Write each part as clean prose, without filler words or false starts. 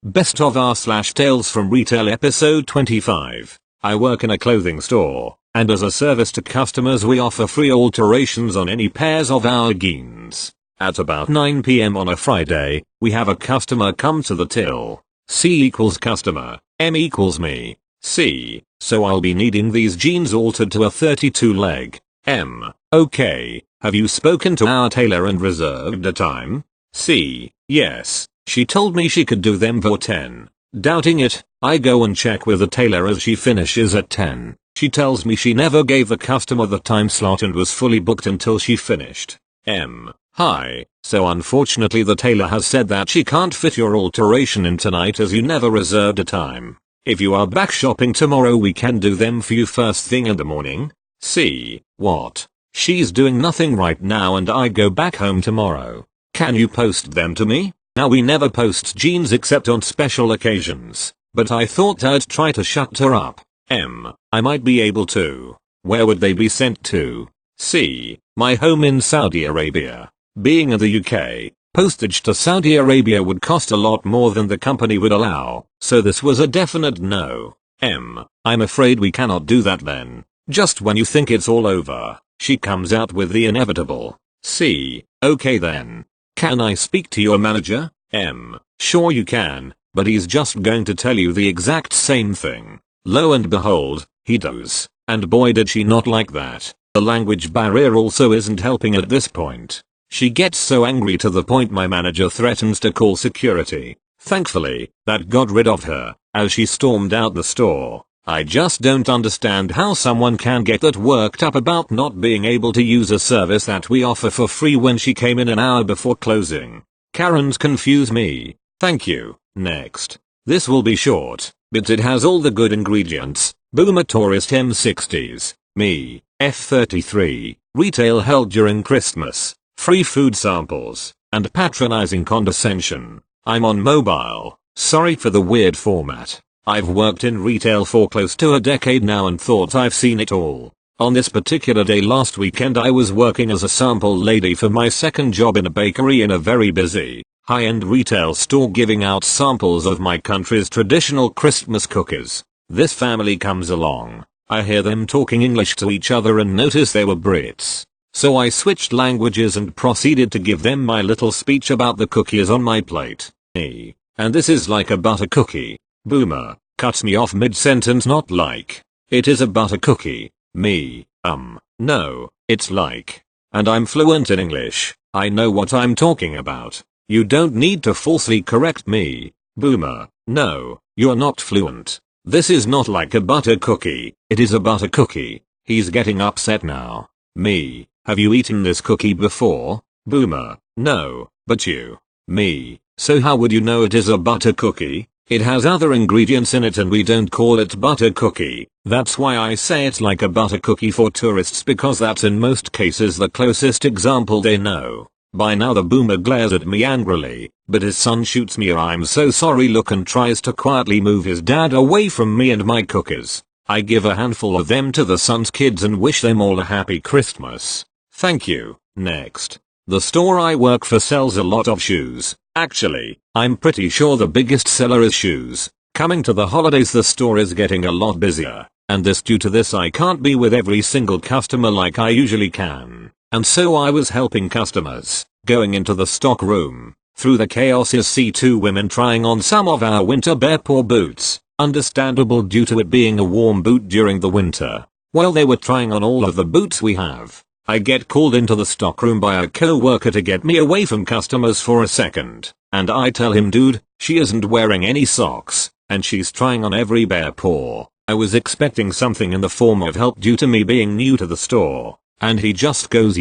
Best of our / Tales from Retail episode 25. I work in a clothing store, and as a service to customers we offer free alterations on any pairs of our jeans. At about 9 PM on a Friday, we have a customer come to the till. C equals customer, M equals me. C, so I'll be needing these jeans altered to a 32 leg. M, okay, have you spoken to our tailor and reserved a time? C, yes, she told me she could do them for 10. Doubting it, I go and check with the tailor as she finishes at 10. She tells me she never gave the customer the time slot and was fully booked until she finished. M, hi, so unfortunately the tailor has said that she can't fit your alteration in tonight as you never reserved a time. If you are back shopping tomorrow we can do them for you first thing in the morning. C, what? She's doing nothing right now and I go back home tomorrow. Can you post them to me? Now we never post jeans except on special occasions, but I thought I'd try to shut her up. M, I might be able to. Where would they be sent to? C, my home in Saudi Arabia. Being in the UK, postage to Saudi Arabia would cost a lot more than the company would allow, so this was a definite no. M, I'm afraid we cannot do that then. Just when you think it's all over, she comes out with the inevitable. C, okay then. Can I speak to your manager? M, sure you can, but he's just going to tell you the exact same thing. Lo and behold, he does, and boy did she not like that. The language barrier also isn't helping at this point. She gets so angry to the point my manager threatens to call security. Thankfully, that got rid of her, as she stormed out the store. I just don't understand how someone can get that worked up about not being able to use a service that we offer for free when she came in an hour before closing. Karens confuse me. Thank you. Next. This will be short, but it has all the good ingredients. Boomer tourist M60s, me, F33, retail held during Christmas, free food samples, and patronizing condescension. I'm on mobile, sorry for the weird format. I've worked in retail for close to a decade now and thought I've seen it all. On this particular day last weekend I was working as a sample lady for my second job in a bakery in a very busy, high-end retail store giving out samples of my country's traditional Christmas cookies. This family comes along. I hear them talking English to each other and notice they were Brits. So I switched languages and proceeded to give them my little speech about the cookies on my plate. And this is like a butter cookie. Boomer, cuts me off mid-sentence not like. It is a butter cookie. Me, no, it's like. And I'm fluent in English. I know what I'm talking about. You don't need to falsely correct me. Boomer, no, you're not fluent. This is not like a butter cookie, it is a butter cookie. He's getting upset now. Me, have you eaten this cookie before? Boomer, no, but you. Me, so how would you know it is a butter cookie? It has other ingredients in it and we don't call it butter cookie. That's why I say it's like a butter cookie for tourists because that's in most cases the closest example they know. By now the boomer glares at me angrily, but his son shoots me a I'm so sorry look and tries to quietly move his dad away from me and my cookies. I give a handful of them to the son's kids and wish them all a happy Christmas. Thank you. Next. The store I work for sells a lot of shoes. Actually, I'm pretty sure the biggest seller is shoes. Coming to the holidays the store is getting a lot busier, and due to this I can't be with every single customer like I usually can. And so I was helping customers, going into the stock room. Through the chaos is see two women trying on some of our winter bear paw boots, understandable due to it being a warm boot during the winter. While they were trying on all of the boots we have, I get called into the stockroom by a co-worker to get me away from customers for a second, and I tell him dude, she isn't wearing any socks, and she's trying on every bear paw. I was expecting something in the form of help due to me being new to the store, and he just goes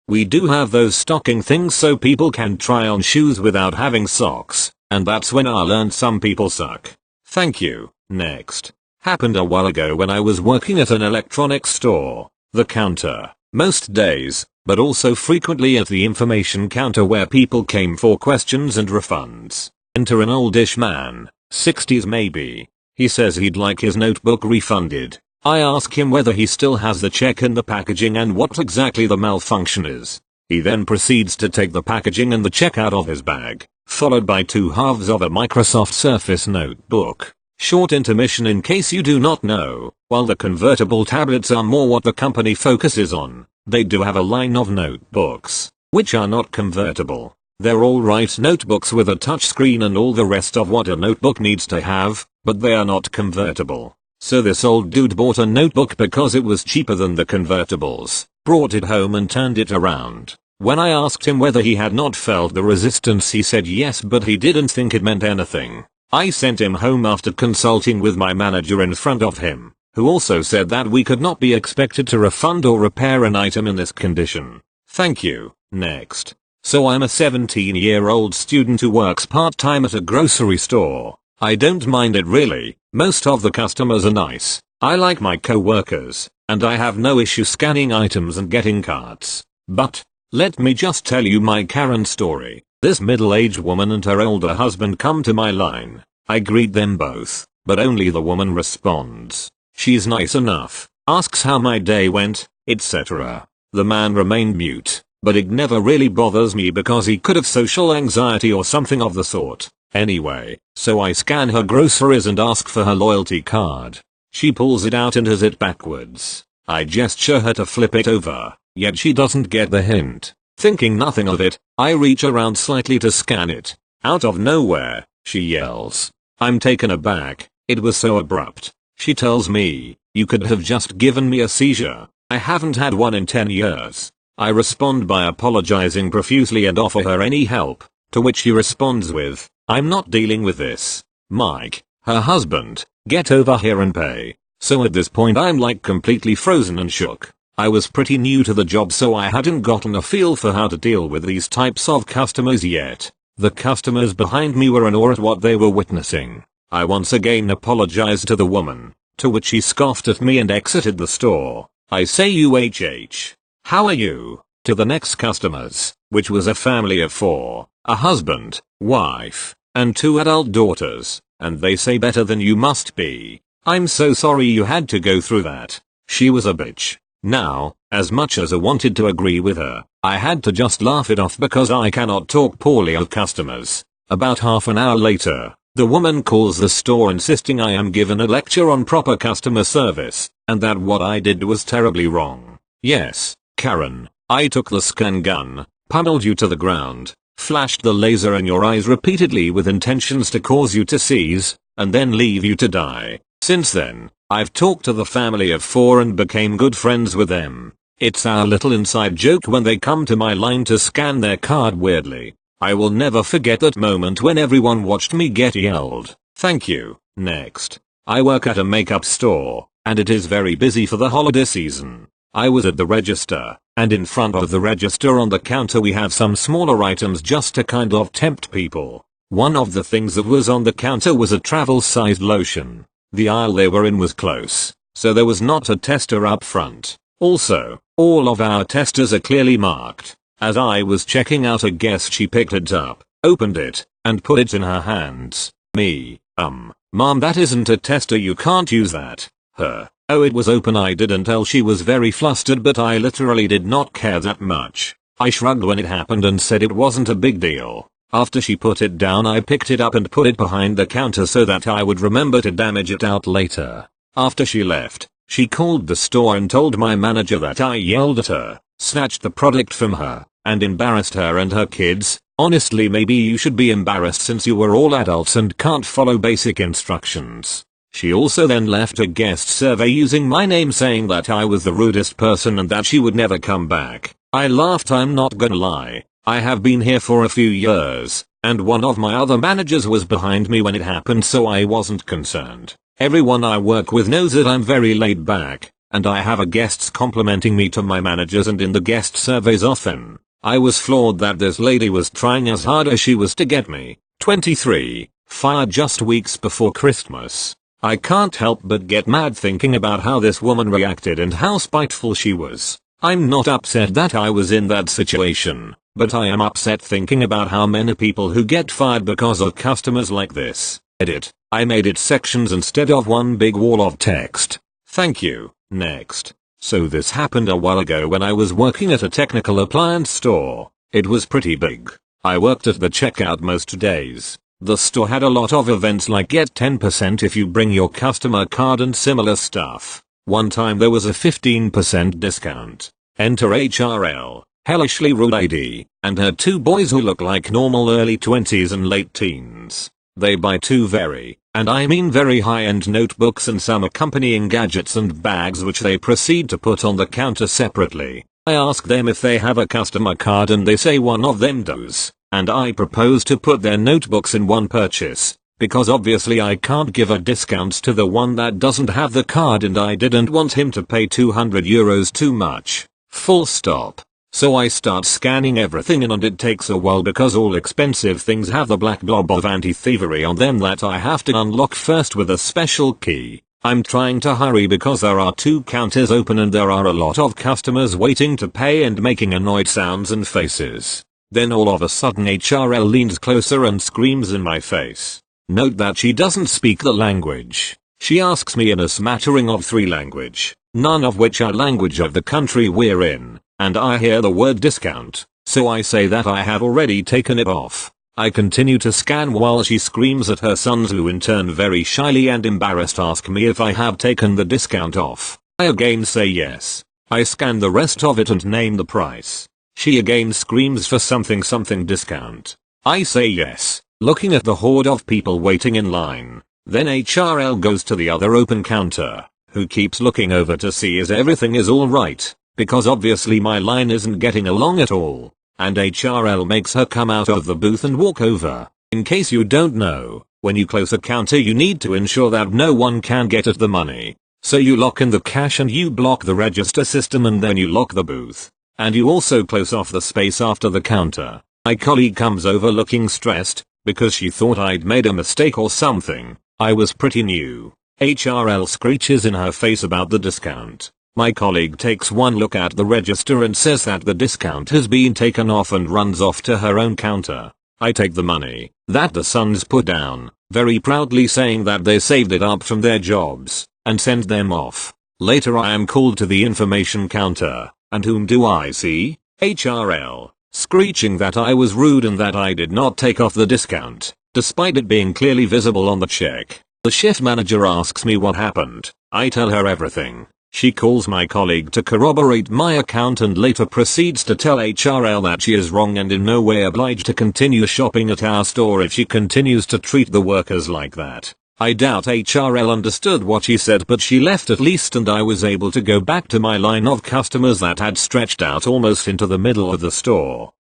we do have those stocking things so people can try on shoes without having socks, and that's when I learned some people suck. Thank you. Next. Happened a while ago when I was working at an electronics store. The counter. Most days, but also frequently at the information counter where people came for questions and refunds. Enter an oldish man, 60s maybe. He says he'd like his notebook refunded. I ask him whether he still has the check in the packaging and what exactly the malfunction is. He then proceeds to take the packaging and the check out of his bag. followed by 2 halves of a Microsoft Surface notebook. Short intermission in case you do not know, while the convertible tablets are more what the company focuses on, they do have a line of notebooks, which are not convertible. They're alright notebooks with a touchscreen and all the rest of what a notebook needs to have, but they are not convertible. So this old dude bought a notebook because it was cheaper than the convertibles, brought it home and turned it around. When I asked him whether he had not felt the resistance, he said yes, but he didn't think it meant anything. I sent him home after consulting with my manager in front of him, who also said that we could not be expected to refund or repair an item in this condition. Thank you. Next. So I'm a 17-year-old student who works part-time at a grocery store. I don't mind it really, most of the customers are nice. I like my co-workers, and I have no issue scanning items and getting carts. But, let me just tell you my Karen story. This middle-aged woman and her older husband come to my line. I greet them both, but only the woman responds. She's nice enough, asks how my day went, etc. The man remained mute, but it never really bothers me because he could have social anxiety or something of the sort. Anyway, so I scan her groceries and ask for her loyalty card. She pulls it out and has it backwards. I gesture her to flip it over, yet she doesn't get the hint. Thinking nothing of it, I reach around slightly to scan it. Out of nowhere, she yells. I'm taken aback, it was so abrupt. She tells me, you could have just given me a seizure. I haven't had one in 10 years. I respond by apologizing profusely and offer her any help, to which she responds with, I'm not dealing with this. Mike, her husband, get over here and pay. So at this point I'm like completely frozen and shook. I was pretty new to the job, so I hadn't gotten a feel for how to deal with these types of customers yet. The customers behind me were in awe at what they were witnessing. I once again apologized to the woman, to which she scoffed at me and exited the store. I say UHH. How are you? To the next customers, which was a family of 4, a husband, wife, and 2 adult daughters, and they say better than you must be. I'm so sorry you had to go through that. She was a bitch. Now, as much as I wanted to agree with her, I had to just laugh it off because I cannot talk poorly of customers. About half an hour later, the woman calls the store insisting I am given a lecture on proper customer service, and that what I did was terribly wrong. Yes, Karen, I took the scan gun, pummeled you to the ground, flashed the laser in your eyes repeatedly with intentions to cause you to seize, and then leave you to die. Since then, I've talked to the family of 4 and became good friends with them. It's our little inside joke when they come to my line to scan their card weirdly. I will never forget that moment when everyone watched me get yelled. Thank you. Next. I work at a makeup store, and it is very busy for the holiday season. I was at the register, and in front of the register on the counter we have some smaller items just to kind of tempt people. One of the things that was on the counter was a travel-sized lotion. The aisle they were in was close, so there was not a tester up front. Also, all of our testers are clearly marked. As I was checking out, a guest, she picked it up, opened it, and put it in her hands. Me, mom, that isn't a tester, you can't use that. Her, oh, it was open. I didn't tell. She was very flustered, but I literally did not care that much. I shrugged when it happened and said it wasn't a big deal. After she put it down, I picked it up and put it behind the counter so that I would remember to damage it out later. After she left, she called the store and told my manager that I yelled at her, snatched the product from her, and embarrassed her and her kids. Honestly, maybe you should be embarrassed since you were all adults and can't follow basic instructions. She also then left a guest survey using my name, saying that I was the rudest person and that she would never come back. I laughed. I'm not gonna lie. I have been here for a few years, and one of my other managers was behind me when it happened, so I wasn't concerned. Everyone I work with knows that I'm very laid back, and I have a guests complimenting me to my managers and in the guest surveys often. I was floored that this lady was trying as hard as she was to get me. 23, fired just weeks before Christmas. I can't help but get mad thinking about how this woman reacted and how spiteful she was. I'm not upset that I was in that situation, but I am upset thinking about how many people who get fired because of customers like this. Edit. I made it sections instead of one big wall of text. Thank you. Next. So this happened a while ago when I was working at a technical appliance store. It was pretty big. I worked at the checkout most days. The store had a lot of events like get 10% if you bring your customer card and similar stuff. One time there was a 15% discount. Enter HRL, hellishly rude lady, and her two boys who look like normal early 20s and late teens. They buy two very, and I mean very high-end notebooks and some accompanying gadgets and bags which they proceed to put on the counter separately. I ask them if they have a customer card and they say one of them does, and I propose to put their notebooks in one purchase, because obviously I can't give a discount to the one that doesn't have the card and I didn't want him to pay €200 too much. Full stop. So I start scanning everything in and it takes a while because all expensive things have the black blob of anti-thievery on them that I have to unlock first with a special key. I'm trying to hurry because there are two counters open and there are a lot of customers waiting to pay and making annoyed sounds and faces. Then all of a sudden HRL leans closer and screams in my face. Note that she doesn't speak the language. She asks me in a smattering of 3 language, none of which are language of the country we're in, and I hear the word discount, so I say that I have already taken it off. I continue to scan while she screams at her sons who in turn very shyly and embarrassed ask me if I have taken the discount off. I again say yes. I scan the rest of it and name the price. She again screams for something discount. I say yes, looking at the horde of people waiting in line. Then HRL goes to the other open counter, who keeps looking over to see if everything is alright, because obviously my line isn't getting along at all. And HRL makes her come out of the booth and walk over. In case you don't know, when you close a counter you need to ensure that no one can get at the money. So you lock in the cash and you block the register system and then you lock the booth. And you also close off the space after the counter. My colleague comes over looking stressed, because she thought I'd made a mistake or something. I was pretty new. HRL screeches in her face about the discount. My colleague takes one look at the register and says that the discount has been taken off and runs off to her own counter. I take the money that the sons put down, very proudly saying that they saved it up from their jobs, and send them off. Later I am called to the information counter, and whom do I see? HRL, screeching that I was rude and that I did not take off the discount, despite it being clearly visible on the check. The shift manager asks me what happened. I tell her everything. She calls my colleague to corroborate my account and later proceeds to tell HRL that she is wrong and in no way obliged to continue shopping at our store if she continues to treat the workers like that. I doubt HRL understood what she said, but she left at least and I was able to go back to my line of customers that had stretched out almost into the middle of the store.